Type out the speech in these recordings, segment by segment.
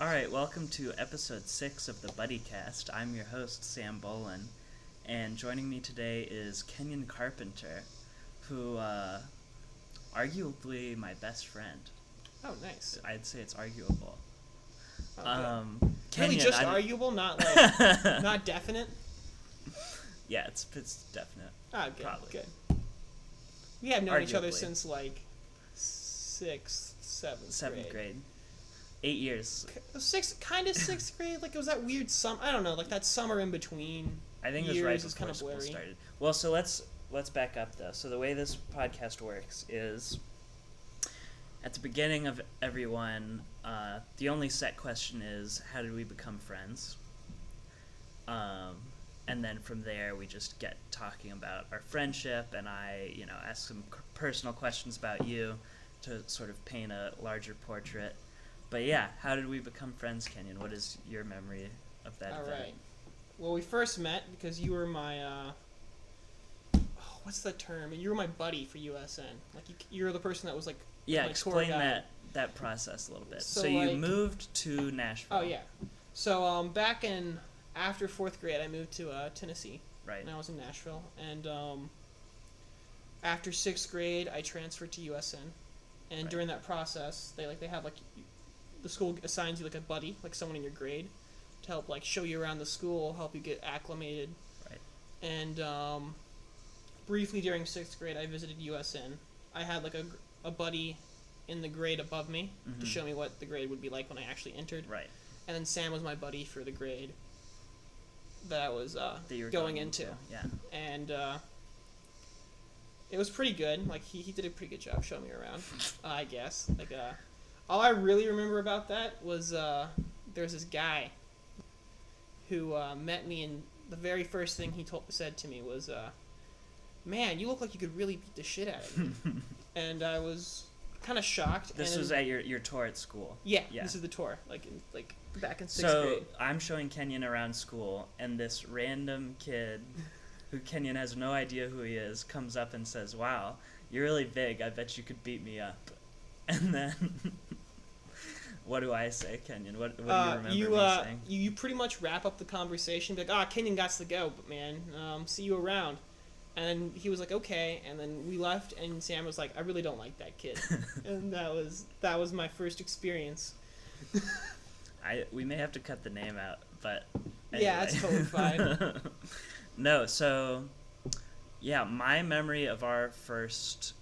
All right, welcome to episode 6 of the BuddyCast. I'm your host, Sam Bolin, and joining me today is Kenyon Carpenter, who, arguably my best friend. Oh, nice. I'd say it's arguable. Oh, Kenyon, really, just arguable, not like not definite. Yeah, it's definite. Ah, good, Probably. good. We have known each other Arguably. since like seventh grade. 8 years. Sixth grade. Like it was that weird I don't know, like that summer in between. I think it was years right is before kind of school blurry. started. Well, so let's back up though. So the way this podcast works is, at the beginning of every one, the only set question is, how did we become friends? And then from there, we just get talking about our friendship, and I, ask some personal questions about you to sort of paint a larger portrait. But yeah, how did we become friends, Kenyon? What is your memory of that event? All right. Well, we first met because you were my what's the term? You were my buddy for USN. Like you're the person that was like Yeah, my explain tour guide. that process a little bit. So, So you like- moved to Nashville. Oh yeah. So back in after 4th grade, I moved to Tennessee. Right. And I was in Nashville, and after 6th grade, I transferred to USN, and Right. during that process, they have like the school assigns you like a buddy, like someone in your grade, to help like show you around the school, help you get acclimated. Right. And briefly during 6th grade, I visited USN. I had like a buddy in the grade above me to Mhm. show me what the grade would be like when I actually entered. Right. And then Sam was my buddy for the grade that I was That you were going into. Yeah. And it was pretty good. Like he did a pretty good job showing me around, I guess. Like all I really remember about that was there was this guy who met me, and the very first thing he said to me was, "Man, you look like you could really beat the shit out of me." And I was kind of shocked. This and was at your tour at school. yeah, Yeah. This is the tour, like back in 6th So grade. I'm showing Kenyon around school, and this random kid, who Kenyon has no idea who he is, comes up and says, "Wow, you're really big. I bet you could beat me up." And then, what do I say, Kenyon? What do you remember me saying? You pretty much wrap up the conversation, be like, Kenyon got to go, but man, see you around. And then he was like, okay, and then we left, and Sam was like, I really don't like that kid. And that was my first experience. We may have to cut the name out, but Yeah, anyway. that's totally fine. No, so yeah, my memory of our first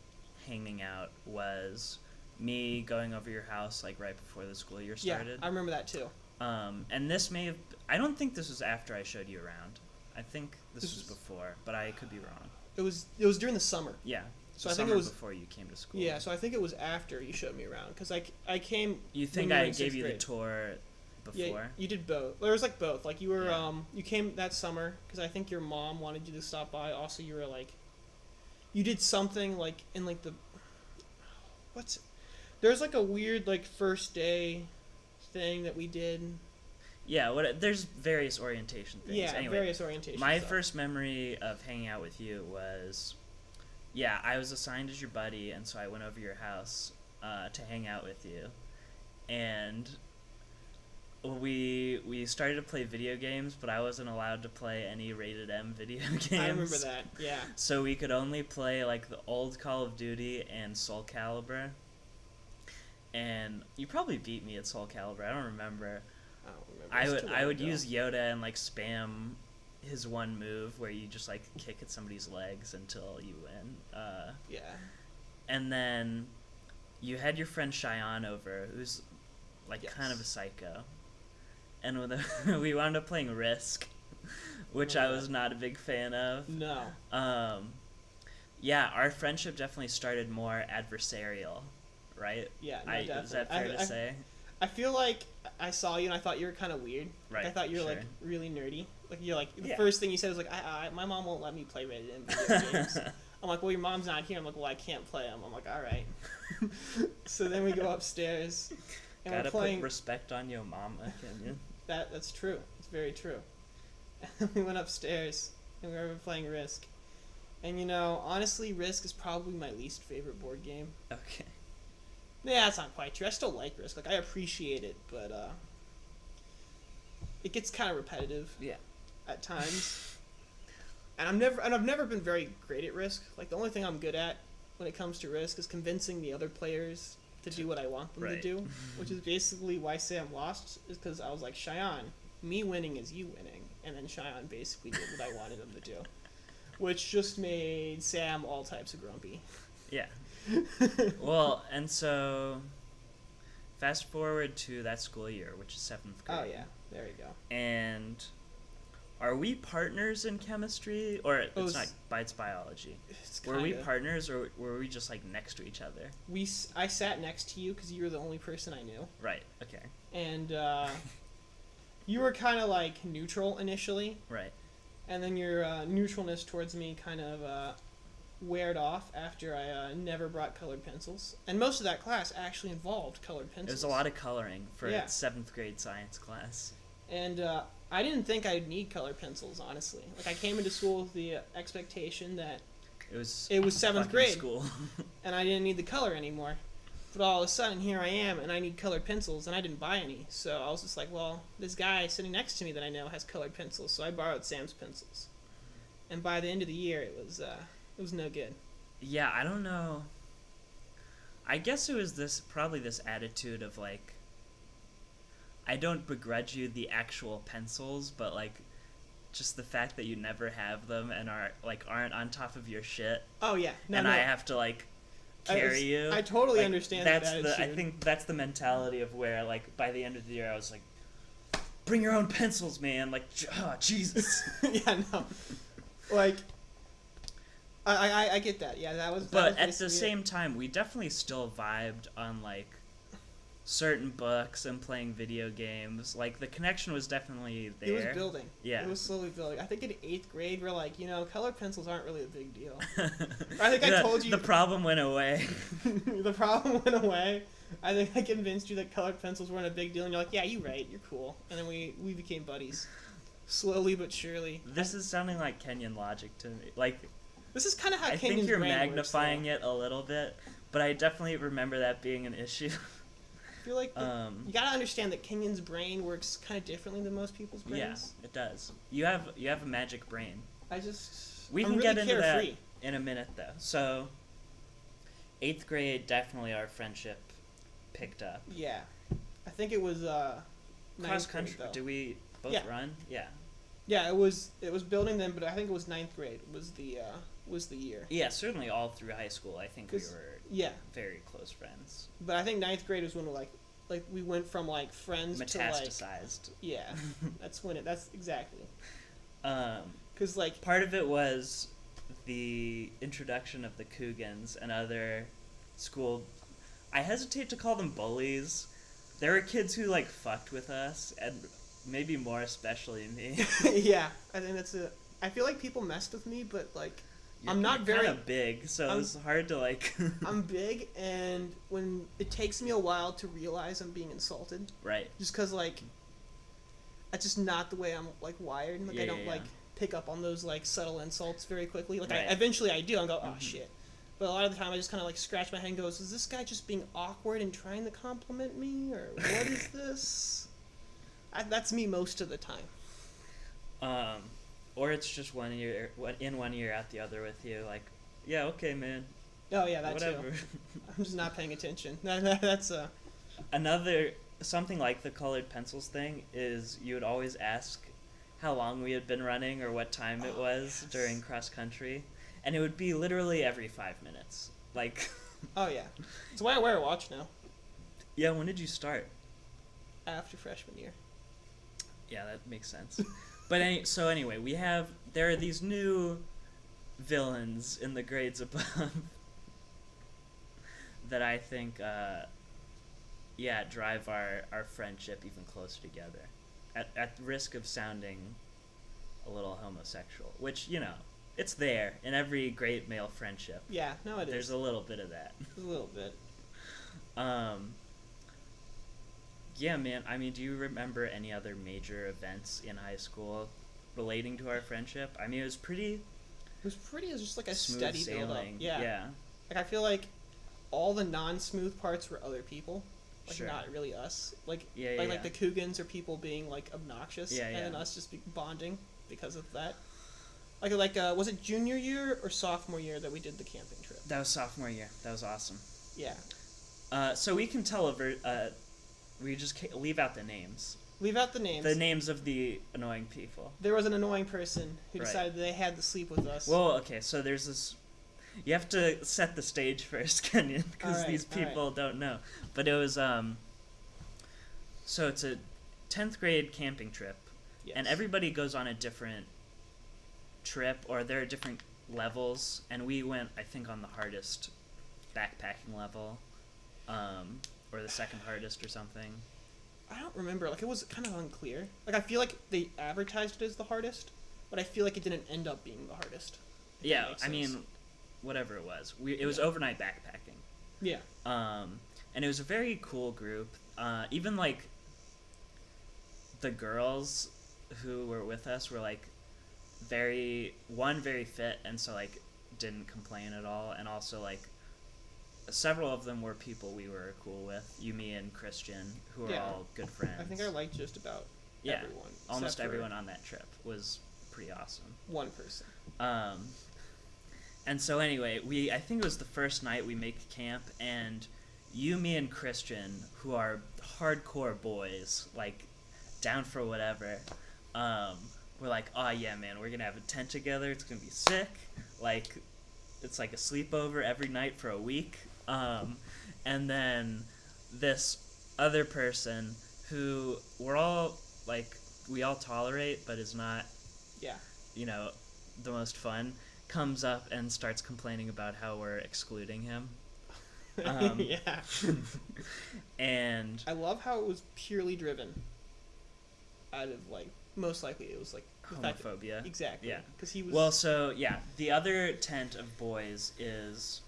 hanging out was me going over your house like right before the school year started. Yeah, I remember that too. And this may have, I don't think this was after I showed you around. I think this was before, but I could be wrong. It was during the summer. Yeah. So the I think summer it was before you came to school. Yeah, so I think it was after you showed me around, because I came. You think when we were I in gave 6th you the grade. tour before? Yeah, you did both. There was like both. Like you were, Yeah. you came that summer because I think your mom wanted you to stop by. Also, you were like, you did something like in like the, there's like a weird like first day thing that we did. Yeah, there's various orientation things. Yeah, Anyway, various orientations. my first memory of hanging out with you was, yeah, I was assigned as your buddy, and so I went over your house to hang out with you, and we started to play video games, but I wasn't allowed to play any rated M video games. I remember that. Yeah. So we could only play like the old Call of Duty and Soul Calibur. And you probably beat me at Soul Calibur. I don't remember. I don't remember. It's too I long would ago. use Yoda and like spam his one move where you just like kick at somebody's legs until you win. Yeah. And then you had your friend Cheyenne over, who's like Yes. kind of a psycho. And we wound up playing Risk, which I was not a big fan of. No. Yeah, our friendship definitely started more adversarial, right? Yeah. No, Is definitely. that fair to say? I feel like I saw you and I thought you were kind of weird. Right. I thought you were like sure. really nerdy. Like you're like the Yeah. first thing you said was like, my mom won't let me play rated M video games. I'm like, well, your mom's not here. I'm like, well, I can't play them. I'm like, all right. So then we go upstairs and Gotta we're playing. put respect on your mama, Kenyon. That's true. It's very true. And we went upstairs and we were playing Risk. And honestly, Risk is probably my least favorite board game. Okay. Yeah, that's not quite true. I still like Risk. Like I appreciate it, but it gets kind of repetitive. Yeah. At times. And I've never been very great at Risk. Like, the only thing I'm good at when it comes to Risk is convincing the other players to do what I want them to do, which is basically why Sam lost, is because I was like, Cheyenne, me winning is you winning, and then Cheyenne basically did what I wanted him to do, which just made Sam all types of grumpy. Yeah. Well, and so fast forward to that school year, which is 7th grade. Oh yeah, there you go. And are we partners in chemistry, or it's not? It's biology. Were we partners, or were we just like next to each other? I sat next to you because you were the only person I knew. Right. Okay. And you were kind of like neutral initially. Right. And then your neutralness towards me kind of weared off after I never brought colored pencils. And most of that class actually involved colored pencils. It was a lot of coloring for a 7th grade science class. And I didn't think I'd need colored pencils, honestly. Like, I came into school with the expectation that it was 7th grade, school. and I didn't need the color anymore. But all of a sudden, here I am, and I need colored pencils, and I didn't buy any. So I was just like, well, this guy sitting next to me that I know has colored pencils, so I borrowed Sam's pencils. And by the end of the year, it was no good. Yeah, I don't know. I guess it was probably this attitude of like, I don't begrudge you the actual pencils, but like, just the fact that you never have them and aren't on top of your shit. Oh yeah, I have to like carry you. I totally understand that attitude. I think that's the mentality of where like by the end of the year I was like, bring your own pencils, man. Like, oh, Jesus. Yeah, no. Like, I get that. Yeah, that was. But at the same time, we definitely still vibed on like certain books and playing video games. Like, the connection was definitely there. It was building. Yeah. It was slowly building. I think in 8th grade, we're like, colored pencils aren't really a big deal. I think I told you. The problem went away. The problem went away. I think I convinced you that colored pencils weren't a big deal, and you're like, yeah, you're right, you're cool. And then we became buddies. Slowly but surely. This is sounding like Kenyon logic to me. Like, this is kind of how I Kenyon's think you're brain magnifying works, it a little bit, but I definitely remember that being an issue. I feel like you gotta understand that Kenyon's brain works kind of differently than most people's brains. Yeah, it does. You have a magic brain. We can really get into that in a minute, though. So, 8th grade, definitely our friendship picked up. Yeah, I think it was cross country. Did we both run? Yeah. Yeah, it was building then, but I think it was 9th grade was the year. Yeah, certainly all through high school. I think we were very close friends. But I think 9th grade was when we went from like friends metastasized. To like, yeah, that's exactly. 'Cause like part of it was the introduction of the Cougans and other school. I hesitate to call them bullies. There were kids who like fucked with us, and maybe more especially me. Yeah, I think I feel like people messed with me, but like I'm not very kind of big, so it's hard to like. I'm big, and when it takes me a while to realize I'm being insulted. Right. Just because like, that's just not the way I'm like wired. Like I don't like pick up on those like subtle insults very quickly. Like eventually I do. I go, oh shit. But a lot of the time I just kind of like scratch my head and goes, is this guy just being awkward and trying to compliment me, or what is this? That's me most of the time. Or it's just 1 year in 1 year, out the other with you. Like, yeah, okay, man. Oh yeah, that whatever. Too. I'm just not paying attention. That's another something like the colored pencils thing is you would always ask how long we had been running or what time it was during cross country, and it would be literally every 5 minutes. Like. Oh yeah, that's why I wear a watch now. Yeah, when did you start? After freshman year. Yeah, that makes sense. But anyway, there are these new villains in the grades above that I think, drive our friendship even closer together. At risk of sounding a little homosexual, which, it's there in every great male friendship. Yeah, no, it is. There's a little bit of that. A little bit. Yeah, man. I mean, do you remember any other major events in high school relating to our friendship? I mean, it was just like a steady build-up. Yeah. Like, I feel like all the non-smooth parts were other people. like Sure. not really us. Like Yeah, like yeah. like the Cougans are people being like obnoxious, Yeah, and yeah. then us just bonding because of that. Was it junior year or sophomore year that we did the camping trip? That was sophomore year. That was awesome. Yeah. So we can tell we just leave out the names. Leave out the names. The names of the annoying people. There was an annoying person who Right. decided they had to sleep with us. Well, okay, so there's this. You have to set the stage first, Kenyon, because Alright, these people don't know. But it was so it's a 10th grade camping trip, Yes. and everybody goes on a different trip, or there are different levels, and we went, I think, on the hardest backpacking level, or the second hardest or something. I don't remember. Like, it was kind of unclear. Like, I feel like they advertised it as the hardest, but I feel like it didn't end up being the hardest. if that Yeah, makes I sense. mean, whatever it was. It was Yeah. overnight backpacking. Yeah. And it was a very cool group. Even, like, the girls who were with us were, like, very fit, and so, like, didn't complain at all. And also, like, several of them were people we were cool with. You, me, and Christian, who are Yeah. all good friends. I think I liked just about everyone. Almost except for everyone on that trip was pretty awesome. one person. And so anyway, I think it was the first night we make camp, and you, me, and Christian, who are hardcore boys, like, down for whatever, we're like, oh yeah, man, we're gonna have a tent together, it's gonna be sick, like, it's like a sleepover every night for a week, and then this other person who we all tolerate, but is not, Yeah. the most fun, comes up and starts complaining about how we're excluding him. Yeah. And I love how it was purely driven out of, like, most likely it was, like, the fact that- homophobia. exactly. Yeah. Because he was... Well, so, yeah, the other tent of boys is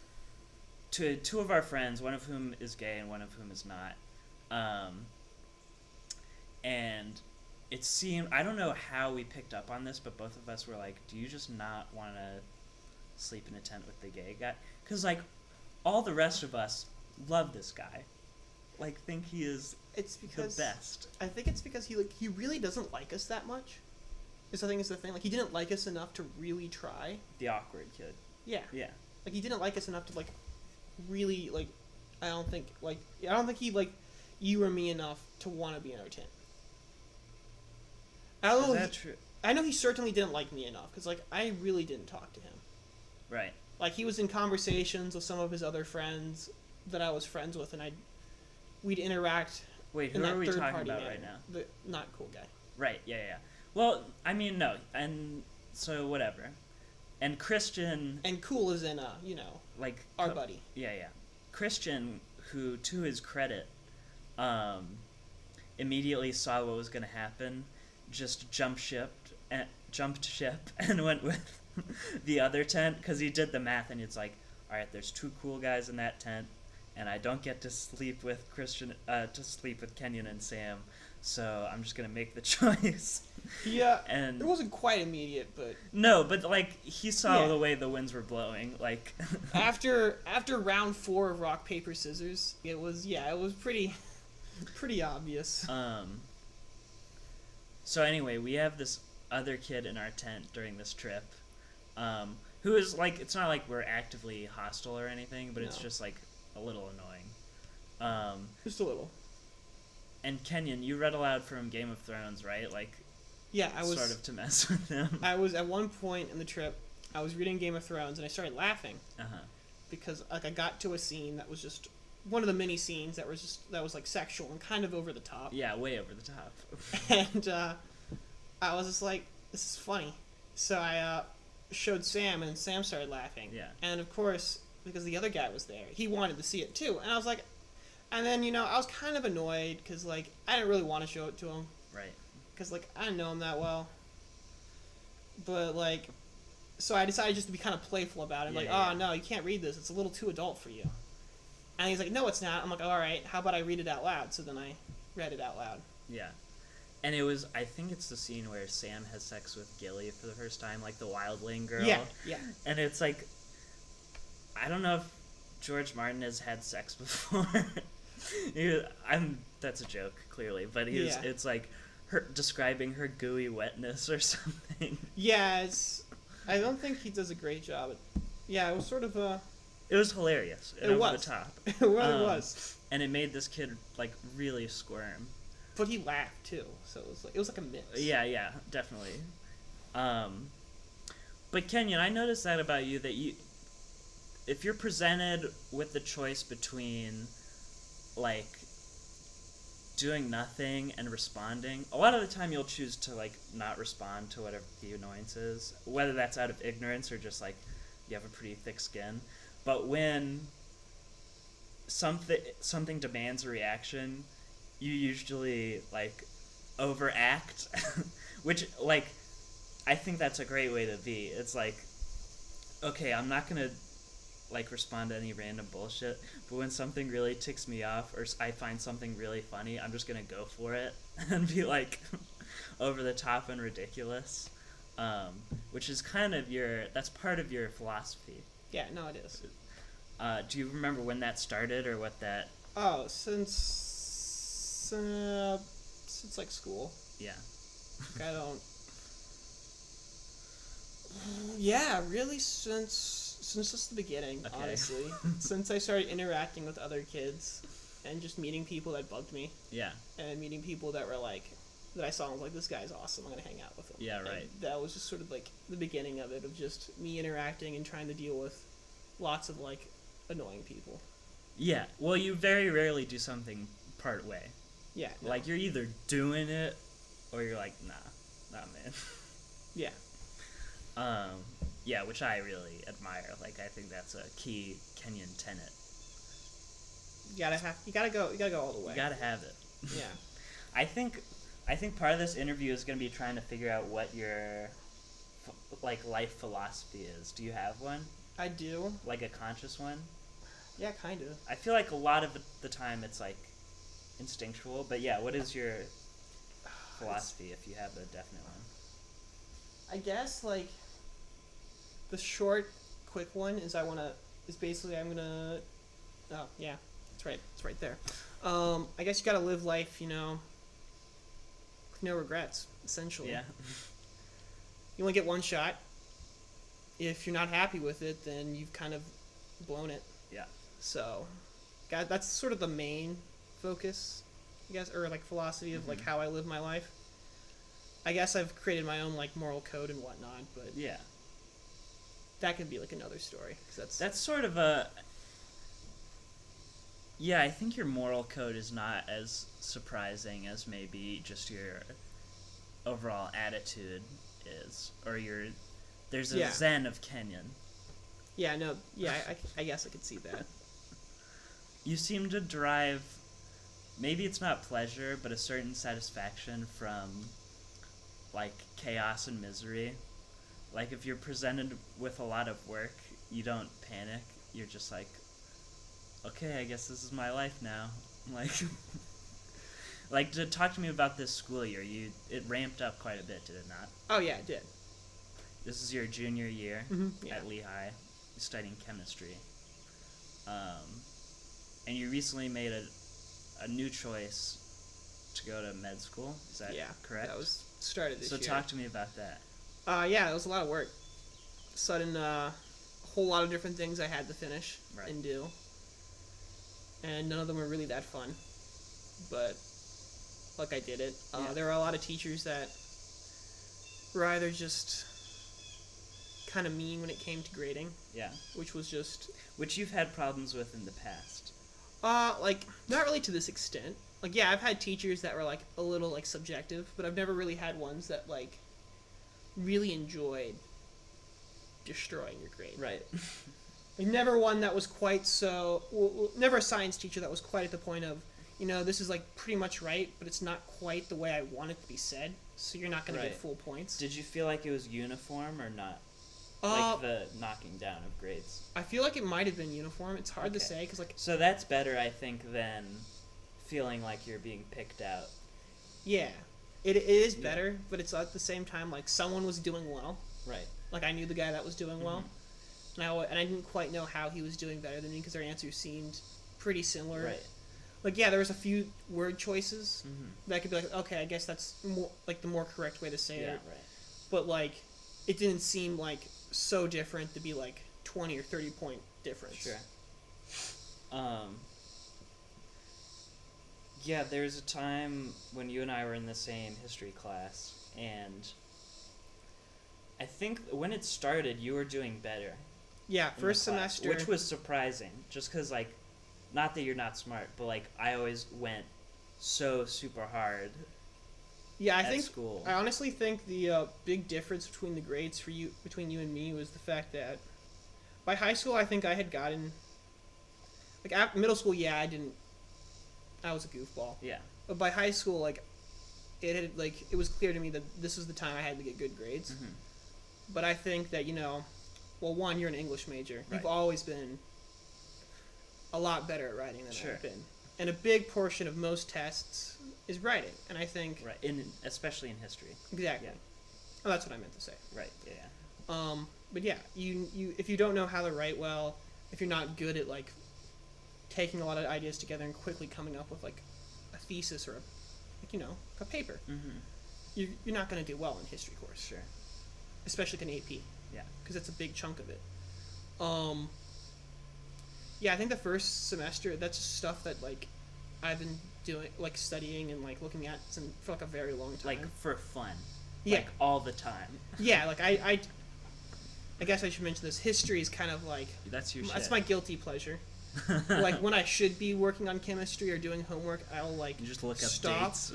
to two of our friends, one of whom is gay and one of whom is not. And it seemed, I don't know how we picked up on this, but both of us were like, do you just not want to sleep in a tent with the gay guy? Because, like, all the rest of us love this guy. Like, think he is It's because... the best. I think it's because he really doesn't like us that much. Is the thing. Like, he didn't like us enough to really try. The awkward kid. Yeah. Yeah. Like, he didn't like us enough to, like, really, like, I don't think he liked you or me enough to want to be in our tent. I don't Is know. that true? I know he certainly didn't like me enough, because, like, I really didn't talk to him. Right. Like, he was in conversations with some of his other friends that I was friends with, and we'd interact. Wait, in who that are we third talking party about manner. right now? The not cool guy. Right, yeah. Well, I mean, no. And so, whatever. And Christian, And cool is in, like... our buddy. Yeah. Christian, who, to his credit, immediately saw what was going to happen, just jumped ship and went with the other tent, because he did the math, and it's like, all right, there's 2 cool guys in that tent, and I don't get to sleep with Kenyon and Sam, so I'm just gonna make the choice. Yeah, And it wasn't quite immediate, but no, but like he saw Yeah. the way the winds were blowing, like after round 4 of rock paper scissors, it was pretty obvious. So anyway, we have this other kid in our tent during this trip, who is like, it's not like we're actively hostile or anything, but it's No. just like a little annoying. Just a little. And Kenyon, you read aloud from Game of Thrones, right? Like, Yeah, I was sort of to mess with him. I was at one point in the trip, I was reading Game of Thrones, and I started laughing because, like, I got to a scene that was just one of the mini scenes that was like sexual and kind of over the top. Yeah, way over the top. And I was just like, this is funny. So I showed Sam, and Sam started laughing. Yeah. And of course, because the other guy was there, he wanted to see it too. And I was like, and then, I was kind of annoyed because, like, I didn't really want to show it to him. Right. Because, like, I didn't know him that well. But, like, so I decided just to be kind of playful about it. Yeah. No, you can't read this. It's a little too adult for you. And he's like, no, it's not. I'm like, all right, how about I read it out loud? So then I read it out loud. Yeah. And it was, I think it's the scene where Sam has sex with Gilly for the first time, like the wildling girl. Yeah. And it's like, I don't know if George Martin has had sex before. That's a joke, clearly, but it's like her describing her gooey wetness or something. Yeah, I don't think he does a great job. It was sort of a. It was hilarious. And over the top. It really was. And it made this kid like really squirm. But he laughed too, so it was like a mix. Yeah, definitely. But Kenyon, I noticed that about you, that if you're presented with the choice between like doing nothing and responding, a lot of the time you'll choose to like not respond to whatever the annoyance is, whether that's out of ignorance or just like you have a pretty thick skin. But when something demands a reaction, you usually like overact, which like I think that's a great way to be. It's like, okay, I'm not gonna like respond to any random bullshit, but when something really ticks me off or I find something really funny, I'm just gonna go for it and be like over the top and ridiculous, which is kind of that's part of your philosophy. Yeah, no, it is. Do you remember when that started or what that? Oh, since like school. Yeah. Like, I don't. Yeah, really since just the beginning, okay. Honestly. Since I started interacting with other kids and just meeting people that bugged me. Yeah. And meeting people that were like, that I saw and was like, this guy's awesome, I'm going to hang out with him. Yeah, right. And that was just sort of like the beginning of it, of just me interacting and trying to deal with lots of like annoying people. Yeah, well, you very rarely do something part way. Yeah. No. Like, you're either doing it or you're like, nah, man. Yeah. Yeah, which I really admire. Like, I think that's a key Kenyon tenet. You gotta go all the way. You gotta have it. Yeah. I think part of this interview is gonna be trying to figure out what your like life philosophy is. Do you have one? I do. Like a conscious one? Yeah, kind of. I feel like a lot of the time it's like instinctual, but yeah, what is your philosophy if you have a definite one? I guess like the short, quick one is I'm gonna. Oh yeah, it's right there. I guess you gotta live life, with no regrets, essentially. Yeah. You only get one shot. If you're not happy with it, then you've kind of blown it. Yeah. So, that's sort of the main focus, I guess, or like philosophy of like how I live my life. I guess I've created my own like moral code and whatnot, but yeah, that could be like another story. 'Cause that's sort of a. Yeah, I think your moral code is not as surprising as maybe just your overall attitude is, or there's a zen of Kenyon. Yeah, no, yeah, I guess I could see that. You seem to derive, maybe it's not pleasure, but a certain satisfaction from, like, chaos and misery. Like, if you're presented with a lot of work, you don't panic. You're just like, okay, I guess this is my life now. Like, to talk to me about this school year, it ramped up quite a bit, did it not? Oh, yeah, it did. This is your junior year yeah. at Lehigh, studying chemistry. And you recently made a new choice to go to med school. Is that correct? That was started this year. So talk to me about that. Yeah, it was a lot of work. Sudden, a whole lot of different things I had to finish and do. And none of them were really that fun. But, like, I did it. There were a lot of teachers that were either just kind of mean when it came to grading. Yeah. Which you've had problems with in the past. Like, not really to this extent. Like, yeah, I've had teachers that were, like, a little, like, subjective, but I've never really had ones that, like, really enjoyed destroying your grade. Right. Like, never one that was quite so... Well, never a science teacher that was quite at the point of, this is, like, pretty much right, but it's not quite the way I want it to be said, so you're not going to get full points. Did you feel like it was uniform or not? Like the knocking down of grades. I feel like it might have been uniform. It's hard to say, because, like... So that's better, I think, than feeling like you're being picked out. Yeah. It is better, but it's at the same time, like, someone was doing well. Right. Like, I knew the guy that was doing well. And I didn't quite know how he was doing better than me, because their answers seemed pretty similar. Right. Like, yeah, there was a few word choices Mm-hmm. that could be like, okay, I guess that's more like the more correct way to say Yeah, it. right. But like, it didn't seem like so different to be like 20 or 30 point difference. Sure. Yeah, there's a time when you and I were in the same history class, and I think when it started, you were doing better. Yeah, in the first class, semester. which was surprising, just because, like, not that you're not smart, but, like, I always went so super hard Yeah, I at think school. I honestly think the big difference between the grades between you and me was the fact that by high school I think I had gotten like at middle school. Yeah, I was a goofball. Yeah. But by high school, like it was clear to me that this was the time I had to get good grades. Mm-hmm. But I think that well, one, you're an English major. Right. You've always been a lot better at writing than Sure. I've been, and a big portion of most tests is writing. And I think Right, especially in history. exactly. Yeah. Oh, that's what I meant to say. Right, yeah. But yeah, you if you don't know how to write well, if you're not good at like taking a lot of ideas together and quickly coming up with like a thesis or a paper, Mm-hmm. you're not going to do well in history course. Sure. Especially like an AP. Yeah. Because that's a big chunk of it. Yeah, I think the first semester, that's just stuff that like I've been doing, like studying and like looking at for like a very long time. Like, for fun. Yeah. Like, all the time. Yeah, like I guess I should mention this. History is kind of like That's your shit. that's my guilty pleasure. Like when I should be working on chemistry or doing homework, I'll like You just look up stop dates.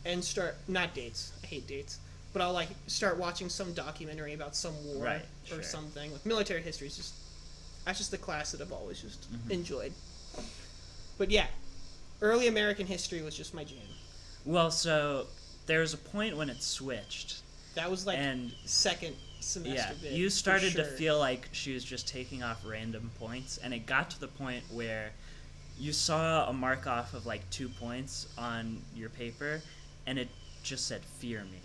and start not dates. I hate dates. But I'll like start watching some documentary about some war Right, or sure. something. Like military history is that's just the class that I've always just Mhm. enjoyed. But yeah, early American history was just my jam. Well, so there was a point when it switched. That was like And second semester. yeah, bit, you for started to sure. feel like she was just taking off random points, and it got to the point where you saw a mark off of like 2 points on your paper, and it just said "fear me."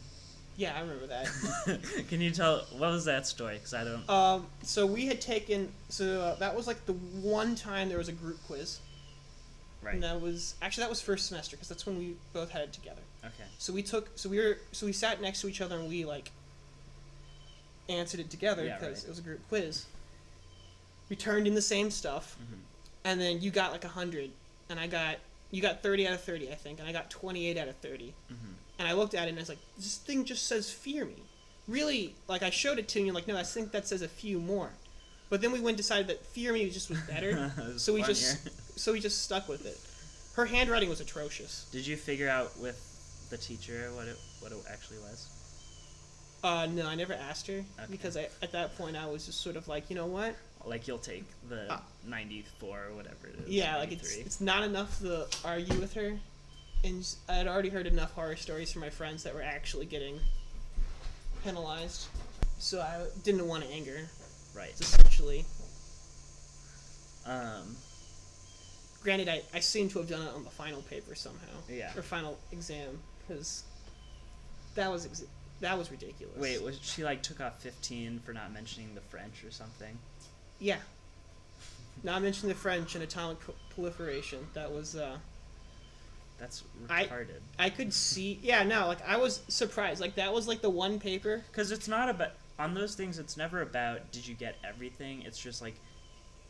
Yeah, I remember that. Can you tell what was that story? Because I don't. So we had taken that was like the one time there was a group quiz. Right. And that was first semester because that's when we both had it together. Okay. So we sat next to each other and we like answered it together Yeah, because right. it was a group quiz. We turned in the same stuff, Mhm. and then you got like 100, and you got 30 out of 30, I think, and I got 28 out of 30. Mhm. And I looked at it and I was like, this thing just says "fear me." Really, like I showed it to you, and you're like, no, I think that says a few more. But then we went and decided that "fear me" just was better, It was so we funnier. just stuck with it. Her handwriting was atrocious. Did you figure out with the teacher what it actually was? No, I never asked her Okay. because at that point I was just sort of like, you know what? Like, you'll take the 94 or whatever it is. Yeah, like 93. it's not enough to argue with her, and I had already heard enough horror stories from my friends that were actually getting penalized, so I didn't want to anger her, Right. essentially. Granted, I seem to have done it on the final paper somehow. Yeah. Or final exam, because that was ridiculous. Wait, was she like took off 15 for not mentioning the French or something? Yeah. Not mentioning the French and atomic proliferation. That was, That's I- retarded. I could see... Yeah, no, like, I was surprised. Like, that was, like, the one paper... Because it's not about... On those things, it's never about did you get everything. It's just like,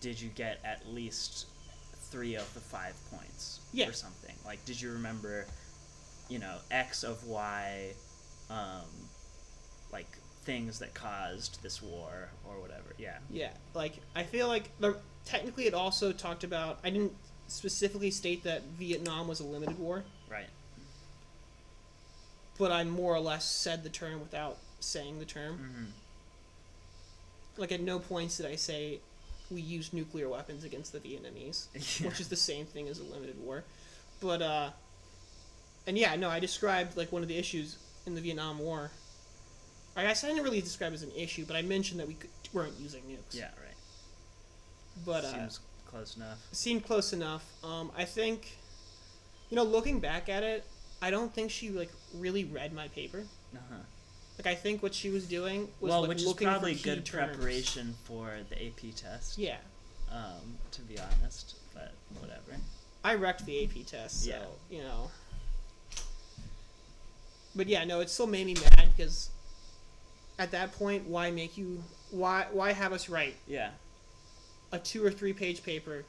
did you get at least 3 of the 5 points? Yeah. Or something. Like, did you remember, X of Y, like, things that caused this war or whatever. Yeah. Yeah, like, I feel like... Technically, it also talked about... I didn't specifically state that Vietnam was a limited war, Right. but I more or less said the term without saying the term. Mm-hmm. Like, at no points did I say we used nuclear weapons against the Vietnamese, Yeah. which is the same thing as a limited war. But, and yeah, no, I described, like, one of the issues in the Vietnam War. I guess I didn't really describe it as an issue, but I mentioned that we weren't using nukes. Yeah, right. But, Seems close enough. seemed close enough. I think, looking back at it, I don't think she, like, really read my paper. Uh-huh. Like, I think what she was doing was, Well, like, which is looking for probably key good terms. preparation for the AP test. Yeah. To be honest, but whatever. I wrecked the AP test, so, Yeah. you know. But yeah, no, it still made me mad because at that point, why have us write Yeah. a 2 or 3 page paper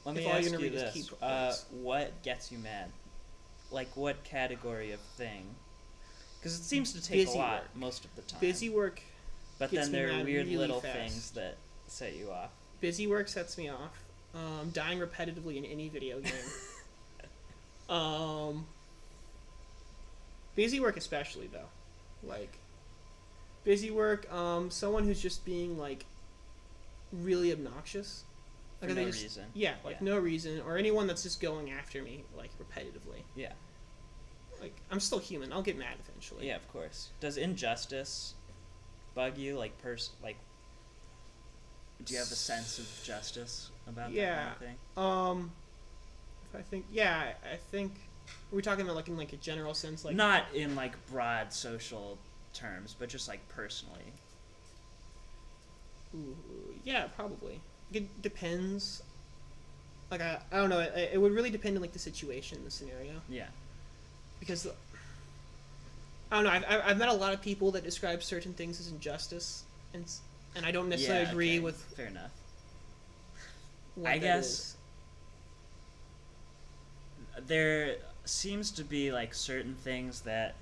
Let if me all ask you're gonna you read is this: key points? what gets you mad? Like, what category of thing? Because it seems to take Busy a lot work. most of the time. Busy work But gets then me there are mad weird really little fast. things that set you off. Busy work sets me off. Dying repetitively in any video game. Busy work especially though. Like busy work, someone who's just being like really obnoxious. For Like, no they just- reason. Yeah, like Yeah. no reason, or anyone that's just going after me like repetitively. Yeah. Like I'm still human. I'll get mad eventually. Yeah, of course. Does injustice bug you? Like, do you have a sense of justice about that kind of thing? I think we're talking about like in like a general sense, like Not in like broad social terms, but just like personally. ooh, yeah, probably. It depends. Like I don't know. It would really depend on like the situation, the scenario. Yeah. Because I don't know. I've met a lot of people that describe certain things as injustice, and I don't necessarily Yeah, agree okay. with Fair enough. what I that guess is. there seems to be like certain things that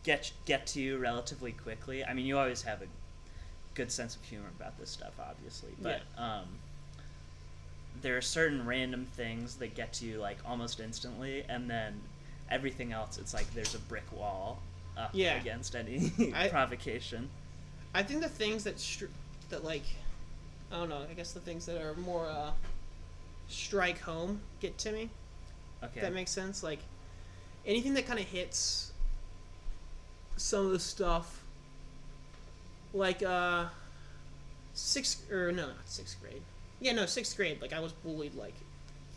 get to you relatively quickly. I mean, you always have a good sense of humor about this stuff, obviously, but there are certain random things that get to you like almost instantly, and then everything else, it's like there's a brick wall up against any provocation. I think the things that like I don't know. I guess the things that are more strike home get to me. Okay. If that makes sense. Like anything that kind of hits some of the stuff, like sixth grade. Yeah, no, 6th grade. Like I was bullied like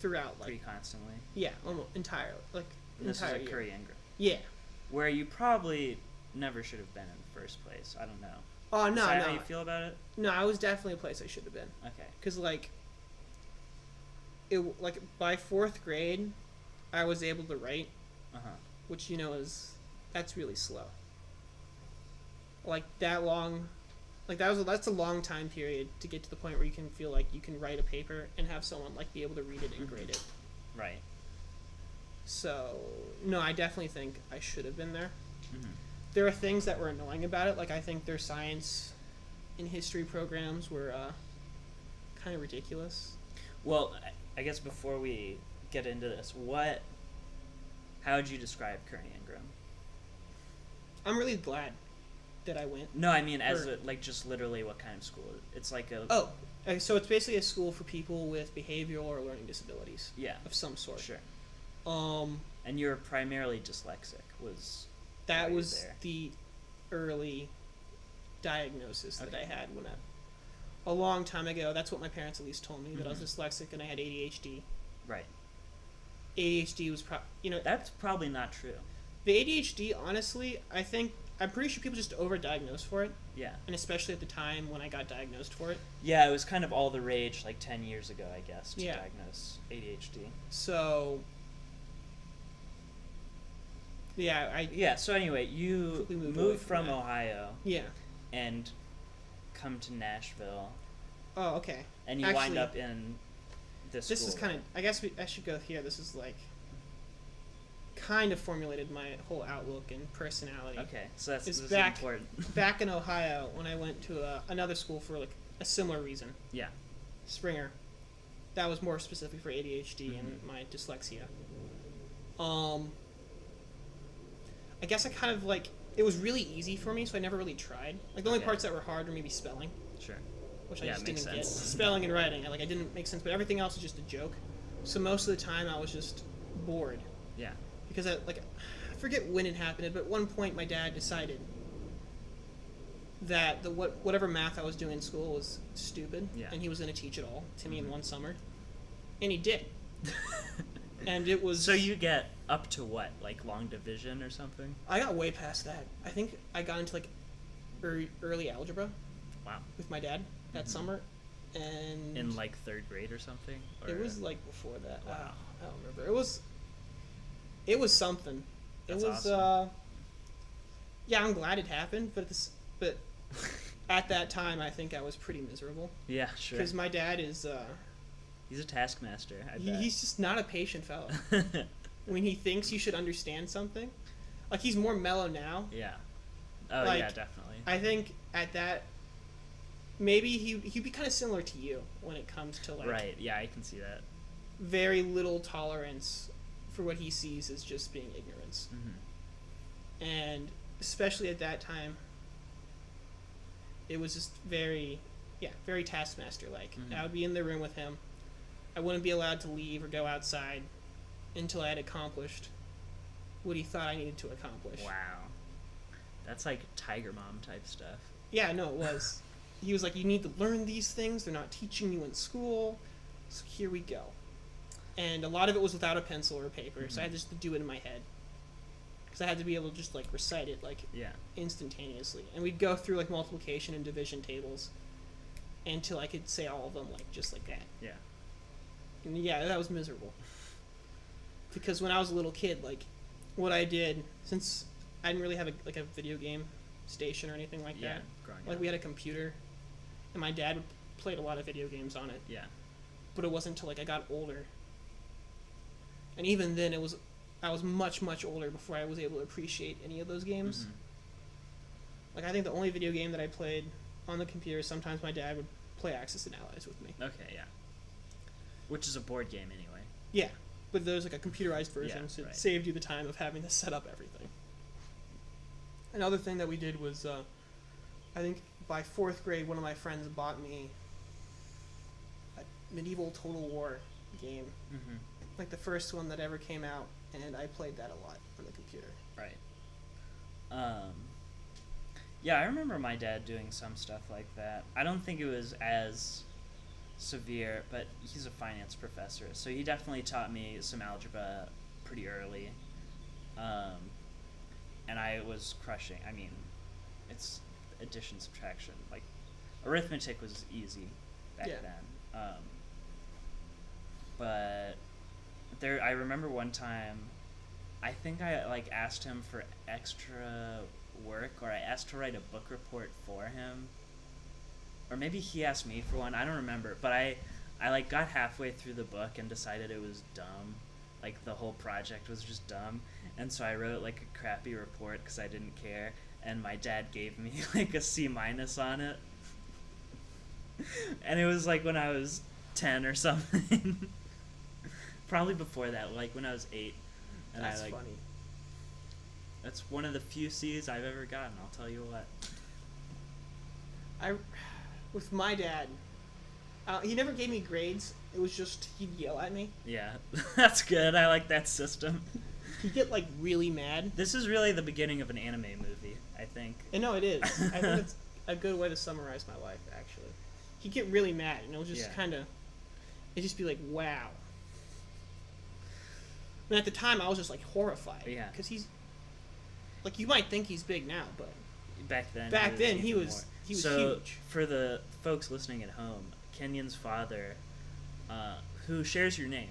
throughout, like pretty constantly. yeah, almost entirely, like And this is entire at year. Korean, Yeah. where you probably never should have been in the first place. I don't know. Oh Is no, that no, how you feel about it? no. I was definitely a place I should have been. Okay. Cause like it like by 4th grade, I was able to write, which that's really slow. Like that long, like that's a long time period to get to the point where you can feel like you can write a paper and have someone like be able to read it and grade it. Right. So no, I definitely think I should have been there. Mm-hmm. There are things that were annoying about it, like I think their science and history programs were kind of ridiculous. Well, I guess before we get into this, how would you describe Kearney Ingram? I'm really glad that I went. No, I mean just literally what kind of school? It's like a So it's basically a school for people with behavioral or learning disabilities. Yeah. Of some sort. Sure. And you're primarily dyslexic. that why was you're there. the early diagnosis that I had when a long time ago. That's what my parents at least told me, that I was dyslexic and I had ADHD. Right. ADHD was That's probably not true. the ADHD, honestly, I'm pretty sure people just overdiagnose for it, Yeah. and especially at the time when I got diagnosed for it. Yeah, it was kind of all the rage like 10 years ago, I guess, to Yeah. diagnose ADHD. So So anyway, you quickly moved moved away from from that. Ohio yeah. and come to Nashville, Oh, okay. and you Actually, wind up in this This school. is kind of. I guess I should go here. This is like kind of formulated my whole outlook and personality. Okay, so this is back important. back in Ohio when I went to another school for like a similar reason. Yeah. Springer. That was more specific for ADHD and my dyslexia. I guess I kind of like it was really easy for me, so I never really tried. Like the only Okay. parts that were hard were maybe spelling, Sure. which I Yeah, just makes didn't get. sense. Spelling and writing, I didn't make sense, but everything else was just a joke. So most of the time I was just bored. Yeah. Because I forget when it happened, but at one point my dad decided that whatever math I was doing in school was stupid, Yeah. and he was going to teach it all to me in one summer, and he did. And it was So you get up to what, like long division or something? I got way past that. I think I got into like early algebra Wow. with my dad that summer, And In like 3rd grade or something? Or... It was like before that. Wow. I don't remember. It was something. That's it was awesome. Yeah, I'm glad it happened, but at that time I think I was pretty miserable Yeah, sure. because my dad is He's a taskmaster, I bet. he's just not a patient fellow. When he thinks you should understand something, like he's more mellow now. Yeah. Oh, Like, yeah, definitely. I think at that maybe he'd be kind of similar to you when it comes to like Right, yeah, I can see that. very little tolerance for what he sees as just being ignorance. Mm-hmm. And especially at that time, it was just very taskmaster like. Mm-hmm. I would be in the room with him. I wouldn't be allowed to leave or go outside until I had accomplished what he thought I needed to accomplish. Wow. That's like Tiger Mom type stuff. Yeah, no, it was. He was like, you need to learn these things. They're not teaching you in school. So here we go. And a lot of it was without a pencil or paper, so I had just to do it in my head. Because I had to be able to just like recite it like instantaneously. And we'd go through like multiplication and division tables until I could say all of them like just like that. Yeah. And yeah, that was miserable. Because when I was a little kid, like what I did, since I didn't really have a video game station or anything like that. Growing Like up. we had a computer, and my dad played a lot of video games on it. Yeah. But it wasn't until like I got older. And even then, I was much older before I was able to appreciate any of those games. Mm-hmm. Like I think the only video game that I played on the computer, sometimes my dad would play Axis and Allies with me. Okay, yeah. Which is a board game anyway. Yeah, but there's like a computerized version, Yeah, so it right. saved you the time of having to set up everything. Another thing that we did was, I think by 4th grade, one of my friends bought me a medieval Total War game. Mm-hmm. Like the first one that ever came out, and I played that a lot on the computer. Right. Yeah, I remember my dad doing some stuff like that. I don't think it was as severe, but he's a finance professor, so he definitely taught me some algebra pretty early. And I was crushing. I mean, it's addition, subtraction. Like, arithmetic was easy back then. But I remember one time, I think I like asked him for extra work, or I asked to write a book report for him, or maybe he asked me for one. I don't remember, but I like got halfway through the book and decided it was dumb. Like the whole project was just dumb, and so I wrote like a crappy report because I didn't care. And my dad gave me like a C- on it, and it was like when I was 10 or something. Probably before that, like when I was 8. And That's I, like, funny. That's one of the few C's I've ever gotten, I'll tell you what. With my dad, he never gave me grades. It was just he'd yell at me. Yeah, that's good. I like that system. He'd get like really mad. This is really the beginning of an anime movie, I think. And no, it is. I think it's a good way to summarize my life, actually. He'd get really mad, and it was just kind of, it'd just be like, wow. And at the time, I was just like horrified. Yeah. Because he's, like, you might think he's big now, but Back then he even was more. So, huge. for the folks listening at home, Kenyon's father, who shares your name.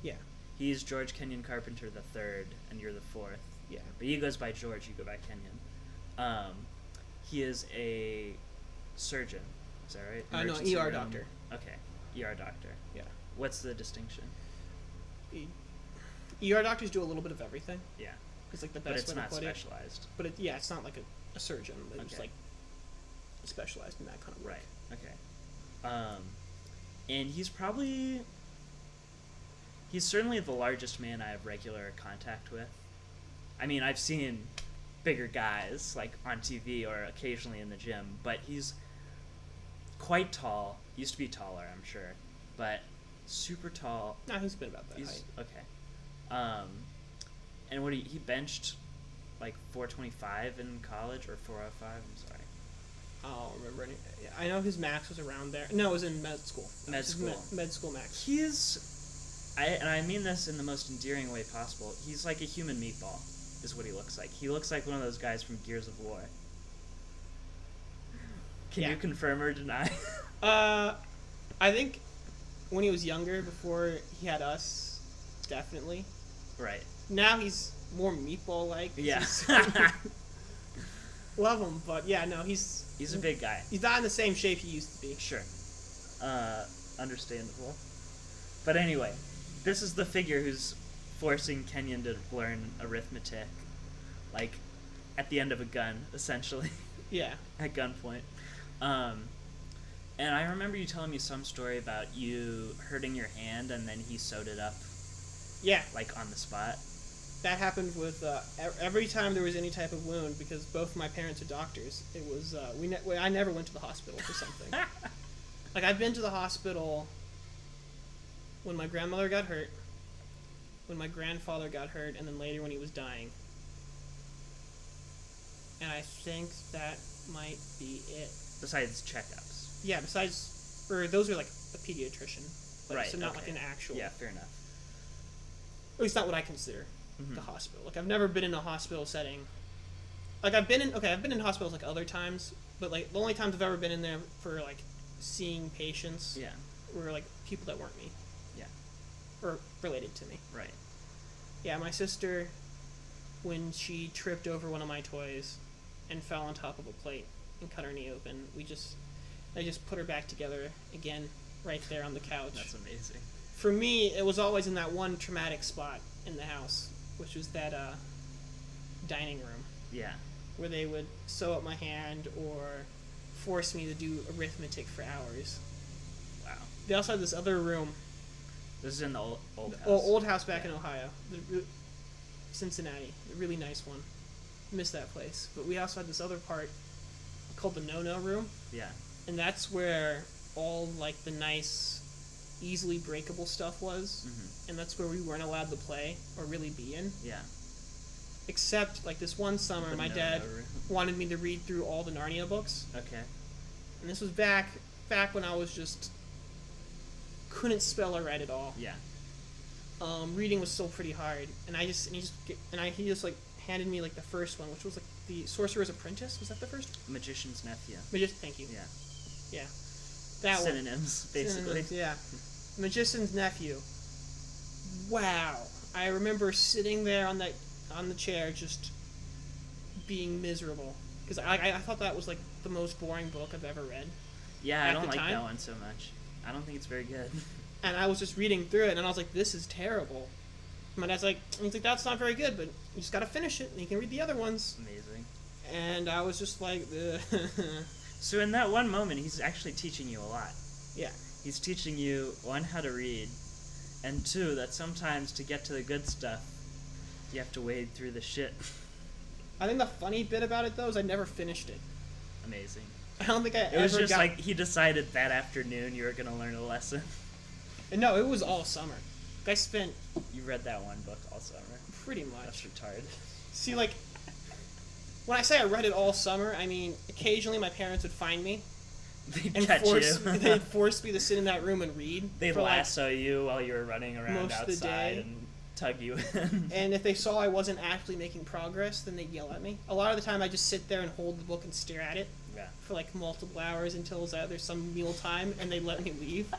Yeah. He's George Kenyon Carpenter the 3rd, and you're the 4th. Yeah. But he goes by George, you go by Kenyon. He is a surgeon. Is that right? No, Emergency ER room. doctor. Okay, ER doctor. Yeah. What's the distinction? ER doctors do a little bit of everything. Yeah. It's like the But best it's way to not put it. specialized. But it's not like a surgeon. It's Okay. like specialized in that kind of work. Right. Okay. And he's certainly the largest man I have regular contact with. I mean, I've seen bigger guys like on TV or occasionally in the gym, but he's quite tall. Used to be taller, I'm sure, but super tall. No, he's been about that height. Okay. And what he benched like 425 in college or 405. I'm sorry. I don't remember any. Yeah, I know his max was around there. No, it was in med school. Med school. Med school max. And I mean this in the most endearing way possible. He's like a human meatball, is what he looks like. He looks like one of those guys from Gears of War. Can you confirm or deny? I think when he was younger, before he had us, definitely. Right. Now he's more meatball-like. Yeah. Love him, but yeah, no, he's a big guy. He's not in the same shape he used to be. Sure. Understandable. But anyway, this is the figure who's forcing Kenyon to learn arithmetic, like, at the end of a gun, essentially. Yeah. At gunpoint. And I remember you telling me some story about you hurting your hand and then he sewed it up. Yeah. Like, on the spot. That happened with every time there was any type of wound, because both my parents are doctors. It was I never went to the hospital for something. Like, I've been to the hospital when my grandmother got hurt, when my grandfather got hurt, and then later when he was dying. And I think that might be it. Besides checkups. Yeah, those are like a pediatrician. Like, Right. So not okay. like an actual. Yeah, fair enough. At least not what I consider Mm-hmm. the hospital. Like, I've never been in a hospital setting. Like, I've been in hospitals like other times, but like the only times I've ever been in there for like seeing patients Yeah. were like people that weren't me. Yeah. Or related to me. Right. Yeah, my sister, when she tripped over one of my toys and fell on top of a plate and cut her knee open, I just put her back together again right there on the couch. That's amazing. For me, it was always in that one traumatic spot in the house, which was that dining room Yeah. where they would sew up my hand or force me to do arithmetic for hours. Wow. They also had this other room, This is in the old house. old house back Yeah. in Ohio, Cincinnati, a really nice one. Miss that place. But we also had this other part called the no-no room, Yeah. and that's where all like the nice, easily breakable stuff was, Mm-hmm. and that's where we weren't allowed to play or really be in. Yeah. Except like this one summer, The my no-no dad room. wanted me to read through all the Narnia books, Okay. and this was back when I was just couldn't spell or write at all. Yeah. Reading was still pretty hard, and he just like handed me like the first one, which was like the Sorcerer's Apprentice. Was that the first? Magician's Nephew. Thank you. Yeah. Yeah. That one. Synonyms, basically. Synonyms, yeah. Magician's Nephew. Wow. I remember sitting there on the chair just being miserable, because I thought that was like the most boring book I've ever read. Yeah, I At don't the like time? that one so much. I don't think it's very good. And I was just reading through it, and I was like, this is terrible. My dad's like, he's like, that's not very good, but you just gotta finish it, and you can read the other ones. Amazing. And I was just like, So in that one moment, he's actually teaching you a lot. yeah. He's teaching you, one, how to read, and two, that sometimes to get to the good stuff, you have to wade through the shit. I think the funny bit about it, though, is I never finished it. Amazing. I don't think I It ever was just got... like he decided that afternoon you were going to learn a lesson. No, it was all summer. I spent You read that one book all summer. pretty That's much. retarded. See, like, when I say I read it all summer, I mean, occasionally my parents would find me They'd and catch you. they'd force me to sit in that room and read. They'd for, like, lasso you while you were running around most of the outside day. and tug you in. And if they saw I wasn't actually making progress, then they'd yell at me. A lot of the time, I just sit there and hold the book and stare at it Yeah. for like multiple hours until there's some meal time, and they'd let me leave.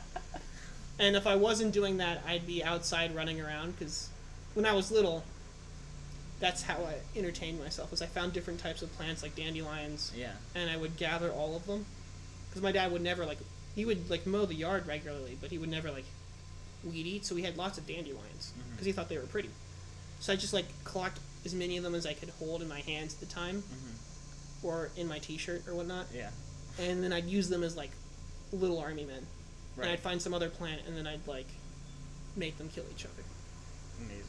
And if I wasn't doing that, I'd be outside running around, because when I was little, that's how I entertained myself. Was I found different types of plants like dandelions, Yeah. and I would gather all of them. Because my dad would never he would mow the yard regularly, but he would never weed eat. So we had lots of dandelions because he thought they were pretty. So I just collect as many of them as I could hold in my hands at the time, or in my T-shirt or whatnot. Yeah. And then I'd use them as little army men. Right. And I'd find some other plant, and then I'd make them kill each other. Amazing.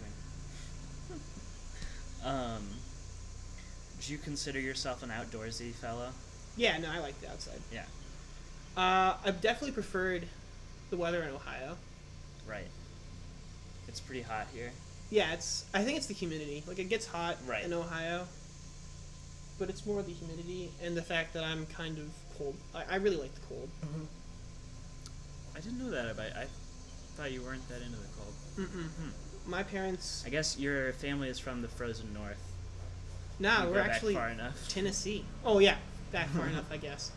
Do you consider yourself an outdoorsy fellow? Yeah, no, I like the outside. Yeah. I've definitely preferred the weather in Ohio. Right. It's pretty hot here. Yeah, I think it's the humidity. It gets hot Right. in Ohio, but it's more the humidity and the fact that I'm kind of cold. I really like the cold. I didn't know that about. I thought you weren't that into the cold. My parents... I guess your family is from the frozen north. Nah, You we're go back actually far enough. Tennessee. Oh, yeah. Back far enough, I guess.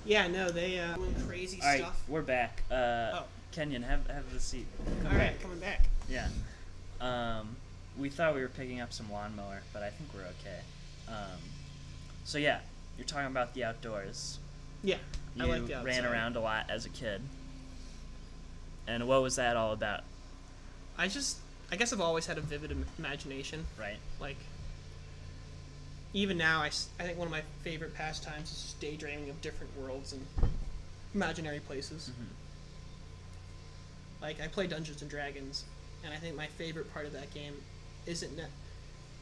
Yeah, no, they doing crazy All right, stuff. we're back. Oh. Kenyon, have the seat. All right, coming back. Yeah. We thought we were picking up some lawnmower, but I think we're okay. So yeah, you're talking about the outdoors. Yeah, You I like the outside. ran around a lot as a kid. And what was that all about? I guess I've always had a vivid imagination. Right. Like, even now, I think one of my favorite pastimes is just daydreaming of different worlds and imaginary places. Mm-hmm. Like, I play Dungeons and Dragons, and I think my favorite part of that game isn't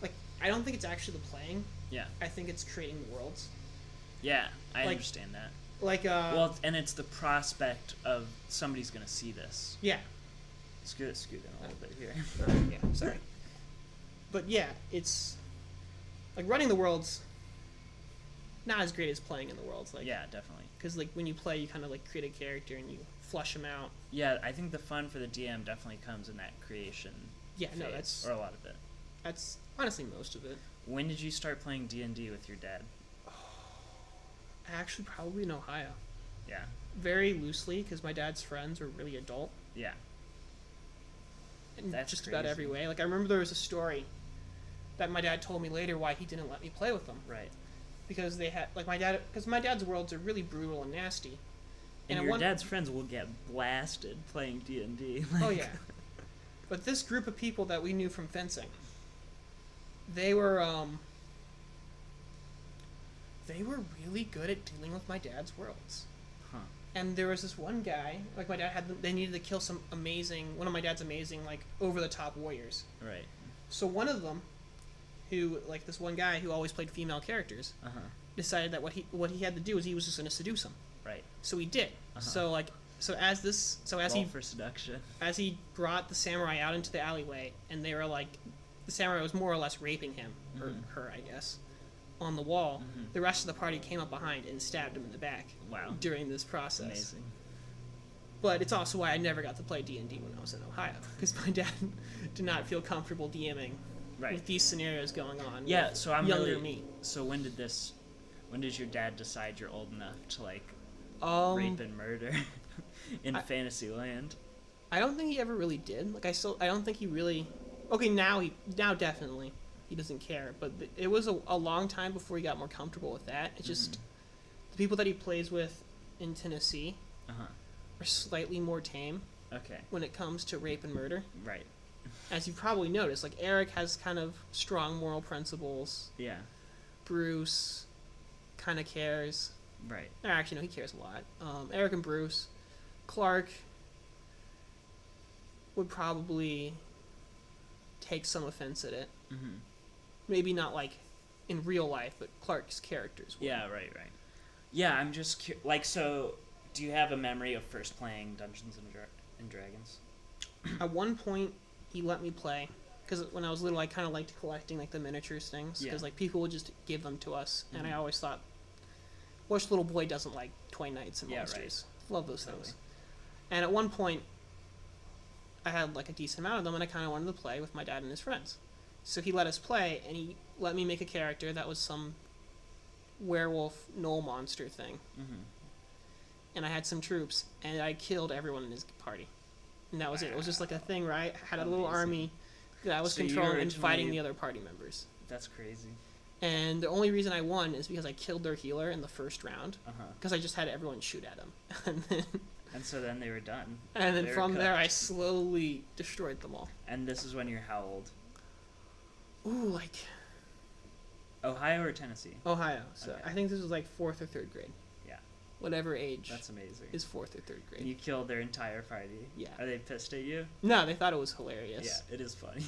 like, I don't think it's actually the playing. Yeah. I think it's creating the worlds. Yeah, I Like- understand that. Like, Well, and it's the prospect of somebody's gonna see this. yeah. Scoot in a little bit here. Yeah, sorry. But yeah, it's like running the worlds. Not as great as playing in the worlds, like Yeah, definitely. because like when you play, you kind of like create a character and you flush them out. Yeah, I think the fun for the DM definitely comes in that creation. Yeah, phase, no, that's or a lot of it. honestly most of it. When did you start playing D&D with your dad? Actually, probably in Ohio, Yeah. very loosely because my dad's friends were really adult Yeah. in That's just about every crazy. way. Like I remember there was a story that my dad told me later why he didn't let me play with them Right. because they had like my dad's worlds are really brutal and nasty. And at your one- dad's friends will get blasted playing D&D. Oh yeah. But this group of people that we knew from fencing, they were really good at dealing with my dad's worlds. Huh. And there was this one guy, like my dad they needed to kill one of my dad's amazing, like over the top warriors. Right. So one of them, who like this one guy who always played female characters, Uh-huh. decided that what he had to do was he was just gonna seduce him. Right. So he did. Uh-huh. Roll for seduction. as he brought the samurai out into the alleyway, and they were like, the samurai was more or less raping him, or Mhm. her, I guess, on the wall. Mhm. The rest of the party came up behind and stabbed him in the back Wow. during this process. Amazing. But it's also why I never got to play D&D when I was in Ohio, because my dad did not feel comfortable DMing Right. with these scenarios going on. Yeah, with so I'm younger really. me. So when did your dad decide you're old enough to like rape and murder in fantasy land? I don't think he ever really did. Like I don't think he really. Okay, now definitely he doesn't care. But it was a long time before he got more comfortable with that. It's just the people that he plays with in Tennessee Uh-huh. are slightly more tame Okay. when it comes to rape and murder. Right. As you've probably noticed, like Eric has kind of strong moral principles. Yeah. Bruce kind of cares. Right. Or actually, no, he cares a lot. Eric and Bruce. Clark would probably take some offense at it. Mm-hmm. Maybe not like in real life, but Clark's characters would. Yeah. Right. Yeah. I'm just so. Do you have a memory of first playing Dungeons and Dragons? At one point, he let me play because when I was little, I kind of liked collecting like the miniatures things because Yeah. like people would just give them to us, and I Mhm. always thought, which little boy doesn't like toy knights and Yeah, right. monsters? Love those Totally. things. And at one point, I had like a decent amount of them, and I kind of wanted to play with my dad and his friends. So he let us play, and he let me make a character that was some werewolf gnoll monster thing. Mm-hmm. And I had some troops, and I killed everyone in his party. And that was it. It was just like a thing where I had a little Amazing. army that I was So you controlling and fighting originally- the other party members. That's crazy. And the only reason I won is because I killed their healer in the first round, Uh-huh. because I just had everyone shoot at him. And so then they were done. And then They were from there, I cooked. slowly destroyed them all. And this is when you're how old? Ooh, like Ohio or Tennessee? Ohio. So Okay. I think this was like 4th or 3rd grade. Yeah. Whatever age That's amazing. is 4th or 3rd grade. You killed their entire party. Yeah. Are they pissed at you? No, they thought it was hilarious. Yeah, it is funny.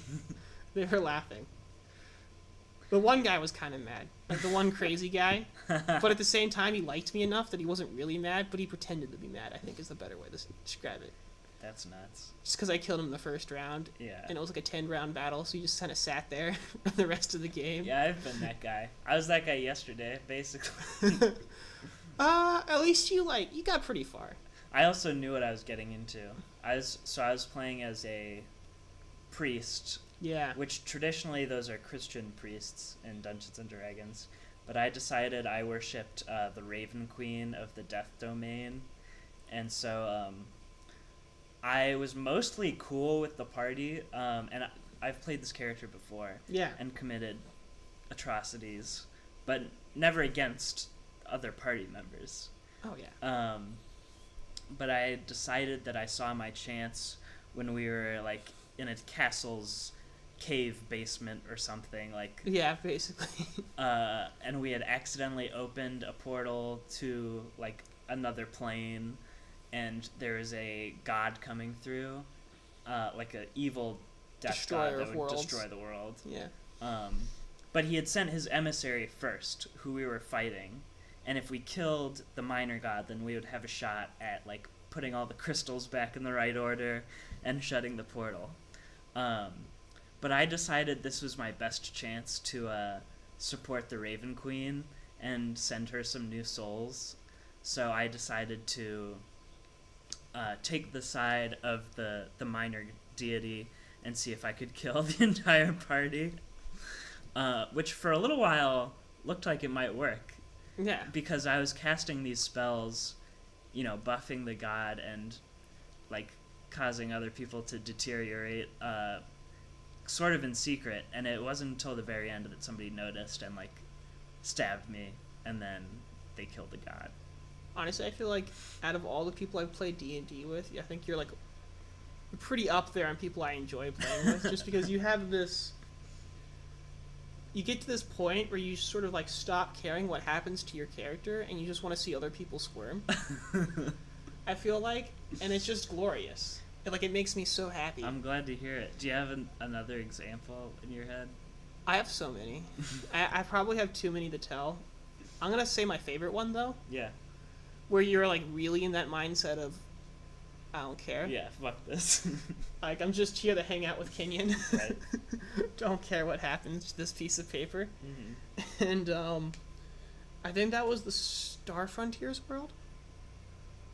They were laughing. The one guy was kind of mad. Like the one crazy guy. But at the same time, he liked me enough that he wasn't really mad, but he pretended to be mad, I think is the better way to describe it. That's nuts. Just because I killed him in the first round, Yeah. and it was like a 10-round battle, so he just kind of sat there for the rest of the game. Yeah, I've been that guy. I was that guy yesterday, basically. At least you got pretty far. I also knew what I was getting into. I was playing as a priest, Yeah. which traditionally those are Christian priests in Dungeons and Dragons. but I decided I worshipped the Raven Queen of the Death Domain, and so I was mostly cool with the party, and I've played this character before, Yeah. and committed atrocities, but never against other party members. Oh yeah. But I decided that I saw my chance when we were like in a castle's cave basement or something, like Yeah, basically. and we had accidentally opened a portal to like another plane, and there was a god coming through, like an evil death Destroyer god that of would worlds. destroy the world. Yeah. But he had sent his emissary first, who we were fighting, and if we killed the minor god, then we would have a shot at like putting all the crystals back in the right order and shutting the portal. But I decided this was my best chance to support the Raven Queen and send her some new souls. So I decided to take the side of the minor deity and see if I could kill the entire party. Which for a little while looked like it might work, Yeah. because I was casting these spells, you know, buffing the god and like causing other people to deteriorate, sort of in secret, and it wasn't until the very end that somebody noticed and like stabbed me, and then they killed the god. Honestly, I feel like out of all the people I've played D&D with, I think you're like pretty up there on people I enjoy playing with, just because you have this. You get to this point where you sort of like stop caring what happens to your character, and you just want to see other people squirm. I feel like, and it's just glorious. It makes me so happy. I'm glad to hear it. Do you have another example in your head? I have so many. I probably have too many to tell. I'm gonna say my favorite one though, Yeah. where you're like really in that mindset of, I don't care. Yeah, fuck this. Like, I'm just here to hang out with Kenyon. Right. Don't care what happens to this piece of paper. Mm-hmm. And I think that was the Star Frontiers world.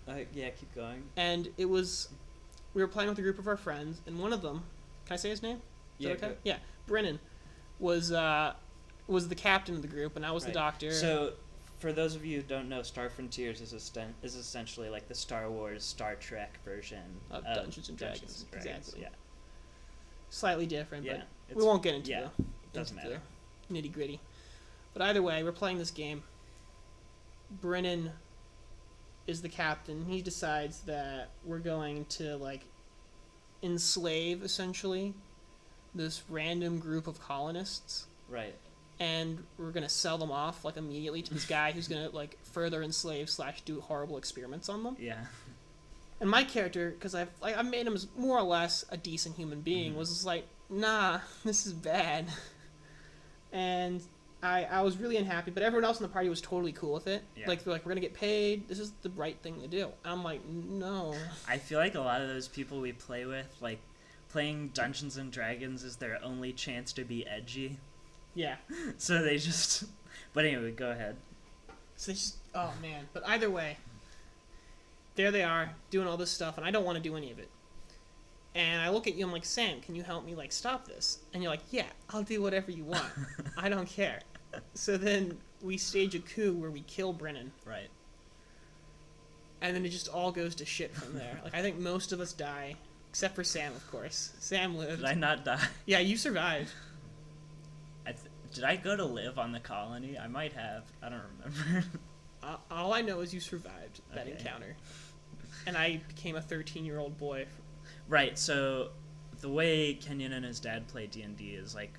Yeah, keep going. And it was, we were playing with a group of our friends, and one of them, can I say his name? Is that okay? Go. Yeah, Brennan was the captain of the group, and I was the doctor. So, for those of you who don't know, Star Frontiers is essentially like the Star Wars, Star Trek version of Dungeons and Dragons. Exactly. Yeah. Slightly different, Yeah, but we won't get into doesn't matter. the nitty gritty. But either way, we're playing this game. Brennan is the captain. He decides that we're going to like enslave essentially this random group of colonists. Right. And we're gonna sell them off like immediately to this guy who's gonna like further enslave / do horrible experiments on them. Yeah. And my character, because I've made him as more or less a decent human being, was just like, nah, this is bad. And I was really unhappy, but everyone else in the party was totally cool with it. Yeah. Like, they're like, we're gonna get paid. This is the right thing to do. And I'm like, no. I feel like a lot of those people we play with, like, playing Dungeons and Dragons is their only chance to be edgy. Yeah. So they just... But anyway, go ahead. So they just... Oh, man. But either way, there they are, doing all this stuff, and I don't want to do any of it. And I look at you, I'm like, Sam, can you help me, like, stop this? And you're like, yeah, I'll do whatever you want. I don't care. So then we stage a coup where we kill Brennan. Right. And then it just all goes to shit from there. Like, I think most of us die, except for Sam, of course. Sam lived. Did I not die? Yeah, you survived. Did I go to live on the colony? I might have. I don't remember. All I know is you survived that Okay. encounter. And I became a 13-year-old boy. Right, so the way Kenyon and his dad play D&D is, like,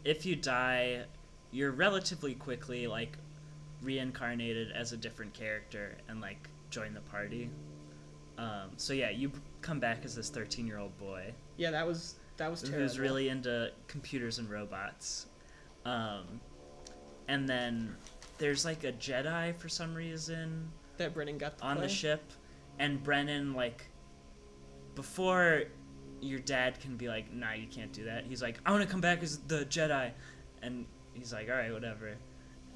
if you die, you're relatively quickly, like, reincarnated as a different character and, like, join the party. So yeah, you come back as this 13-year-old boy. Yeah, that was terrible. Who's really into computers and robots. And then there's, like, a Jedi for some reason that Brennan got to on play. the ship, and Brennan, like, before your dad can be like, nah, you can't do that, he's like, I want to come back as the Jedi, and he's like, alright, whatever,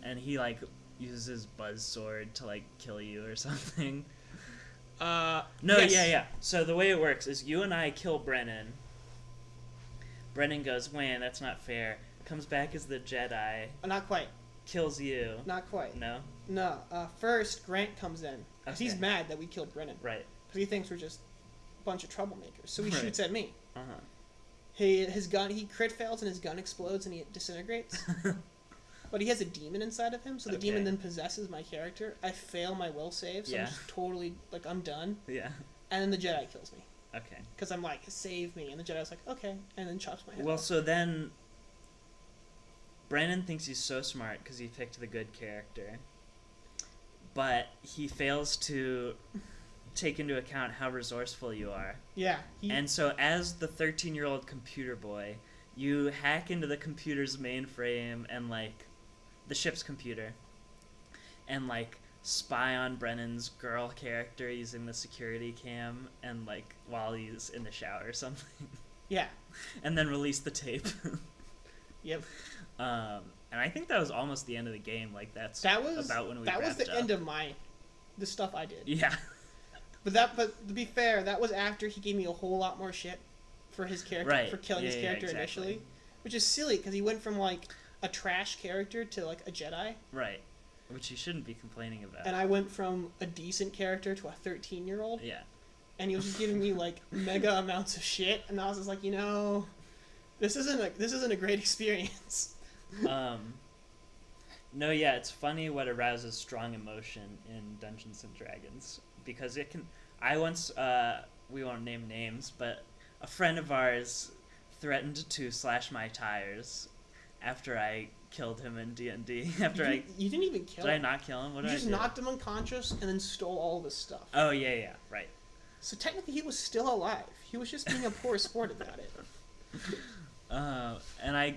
and he, like, uses his buzz sword to, like, kill you or something. Yes. Yeah. So the way it works is you and I kill Brennan. Brennan goes, man, that's not fair. Comes back as the Jedi. Not quite. kills you. Not quite. No? No. First, Grant comes in. 'Cause he's Okay. mad that we killed Brennan. Right. Because he thinks we're just a bunch of troublemakers. So he Right. shoots at me. Uh-huh. His gun, he crit fails and his gun explodes and he disintegrates. But he has a demon inside of him, so the demon Okay. then possesses my character. I fail my will save, so Yeah. I'm just totally, like, I'm done. Yeah. And then the Jedi kills me. Okay. Because I'm like, save me. And the Jedi's like, okay. And then chops my head Well, off. so then Brandon thinks he's so smart because he picked the good character. But he fails to take into account how resourceful you are. Yeah. And so as the 13-year-old computer boy, you hack into the computer's mainframe and, like, the ship's computer, and, like, spy on Brennan's girl character using the security cam, and, like, while he's in the shower or something. Yeah. And then release the tape. Yep. And I think that was almost the end of the game. Like, that's That was about when we that was wrapped the up. end of the stuff I did. Yeah. But to be fair, that was after he gave me a whole lot more shit for his character, Right. for killing his Yeah, character exactly. initially, which is silly because he went from like a trash character to like a Jedi, Right. Which you shouldn't be complaining about. and I went from a decent character to a 13-year-old, Yeah. and he was just giving me like mega amounts of shit, and I was just like, this isn't a great experience. No, yeah, it's funny what arouses strong emotion in Dungeons and Dragons, because it can. I once, we won't name names, but a friend of ours threatened to slash my tires after I killed him in D&D. You didn't even kill Did I him. not kill him? What You did just I do? knocked him unconscious and then stole all of his stuff. Oh yeah, right. So technically, he was still alive. He was just being a poor sport about it. And I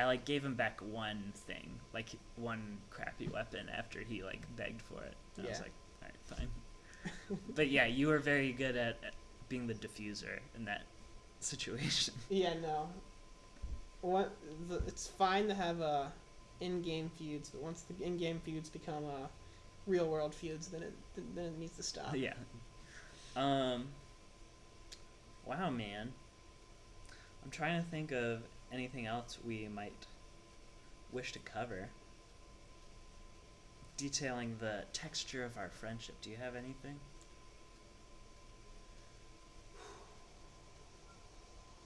like gave him back one thing, like one crappy weapon after he like begged for it. And I was Yeah. like, all right, fine. But yeah, you were very good at being the diffuser in that situation. Yeah, no. It's fine to have in-game feuds, but once the in-game feuds become real-world feuds, then it needs to stop. Yeah. Wow, man. I'm trying to think of anything else we might wish to cover. Detailing the texture of our friendship. Do you have anything?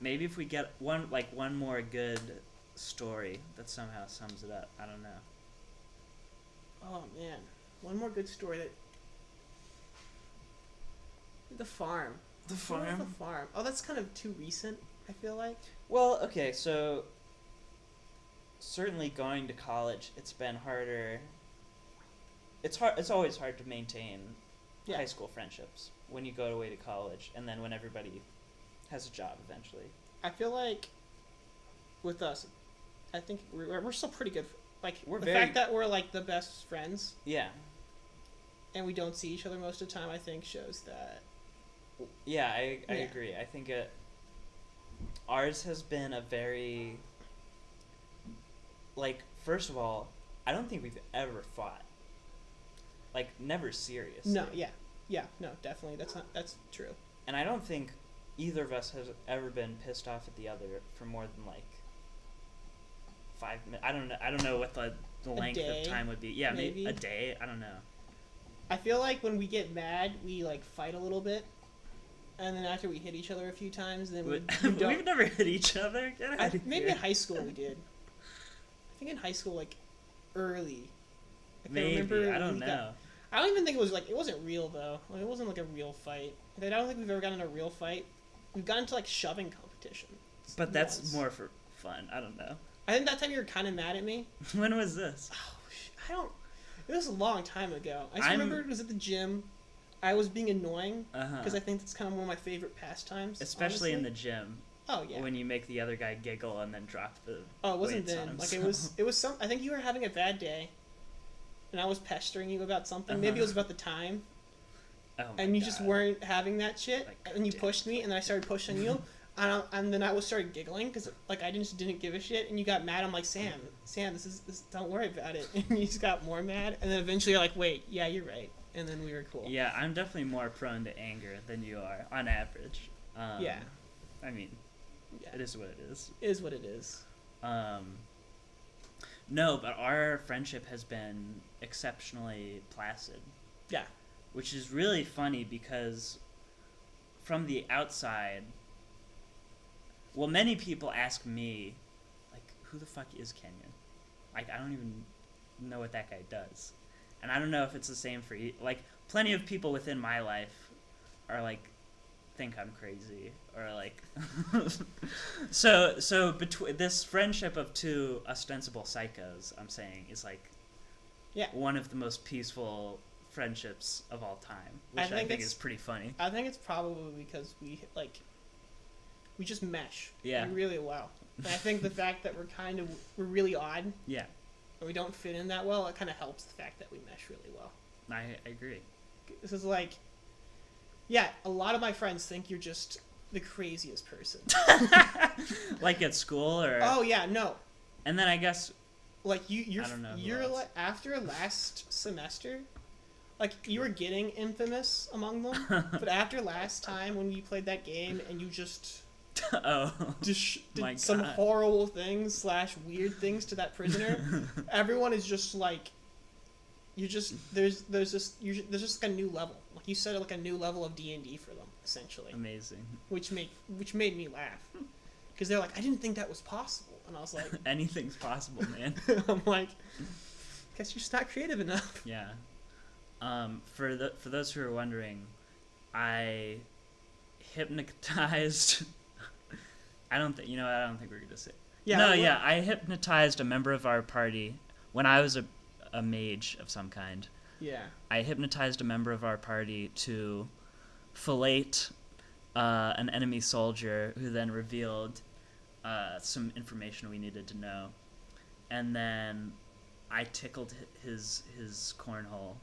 Maybe if we get one more good story that somehow sums it up. I don't know. Oh man, one more good story the farm. The What was farm? The farm. Oh, that's kind of too recent. I feel like. Well, okay, so certainly going to college, it's been harder. It's hard. It's always hard to maintain Yeah. high school friendships when you go away to college, and then when everybody has a job eventually. I feel like with us, I think we're still pretty good. Like We're the very- fact that we're like the best friends Yeah, and we don't see each other most of the time, I think shows that. yeah, I Yeah. agree. I think ours has been a very first of all, I don't think we've ever fought. Like, never seriously. No, yeah, no, definitely. That's true. And I don't think either of us has ever been pissed off at the other for more than 5 minutes. I don't know what the length day, of time would be. Yeah, maybe maybe. a day. I don't know. I feel like when we get mad, we like fight a little bit, and then after we hit each other a few times, then we don't. We've never hit each other. Get out of Maybe here. in high school we did. I think in high school, like early. I can't Maybe. remember I don't we got- know. I don't even think it wasn't real though. Like, it wasn't like a real fight. I don't think we've ever gotten in a real fight. We've gotten to like shoving competition. But that's once. more for fun. I don't know. I think that time you were kind of mad at me. When was this? I don't. It was a long time ago. I just I'm- remember it was at the gym. I was being annoying Uh-huh. because I think that's kind of one of my favorite pastimes. Especially in the honestly. gym. Oh yeah. When you make the other guy giggle and then drop the Oh, it wasn't weights on then. Like himself. it was some. I think you were having a bad day, and I was pestering you about something. Maybe it was about the time, Oh my and you just God. weren't having that shit, Like, and you damn. pushed me, and then I started pushing you, and then I started giggling because like I just didn't give a shit, and you got mad. I'm like, Sam, this don't worry about it, and you just got more mad, and then eventually you're like, wait, yeah, you're right, and then we were cool. Yeah, I'm definitely more prone to anger than you are, on average. Yeah. I mean, Yeah. it is what it is. It is what it is. No, but our friendship has been exceptionally placid. Yeah. Which is really funny because from the outside, well, many people ask me, like, who the fuck is Kenyon? Like, I don't even know what that guy does. And I don't know if it's the same for you. Like, plenty of people within my life are like, think I'm crazy, or like so between this friendship of two ostensible psychos, I'm saying, is like one of the most peaceful friendships of all time, which I think is pretty funny. I think it's probably because we just mesh really well. And I think the fact that we're really odd, and we don't fit in that well, it kind of helps the fact that we mesh really well. I agree. This is like, yeah, a lot of my friends think you're just the craziest person. Like at school, or? Oh yeah, no. And then I guess, like you're I don't know you're like, after last semester, like you were getting infamous among them, but after last time when we played that game and you just did some horrible things / weird things to that prisoner, everyone is just like, there's just like a new level. Like you set like a new level of D&D for them, essentially. Amazing. Which made me laugh, because they're like, I didn't think that was possible, and I was like, anything's possible, man. I'm like, guess you're just not creative enough. Yeah. For those who are wondering, I hypnotized. I don't think we're gonna say. Yeah. I hypnotized a member of our party when I was a mage of some kind. Yeah. I hypnotized a member of our party to fellate an enemy soldier, who then revealed some information we needed to know, and then I tickled his cornhole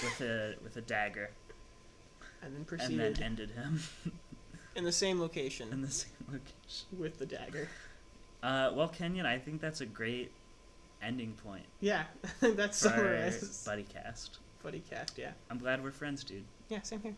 with a dagger, and then proceeded and then ended him in the same location. With the dagger. Well, Kenyon, I think that's a great ending point. Yeah, I think that summarizes BuddyCast. BuddyCast, yeah. I'm glad we're friends, dude. Yeah, same here.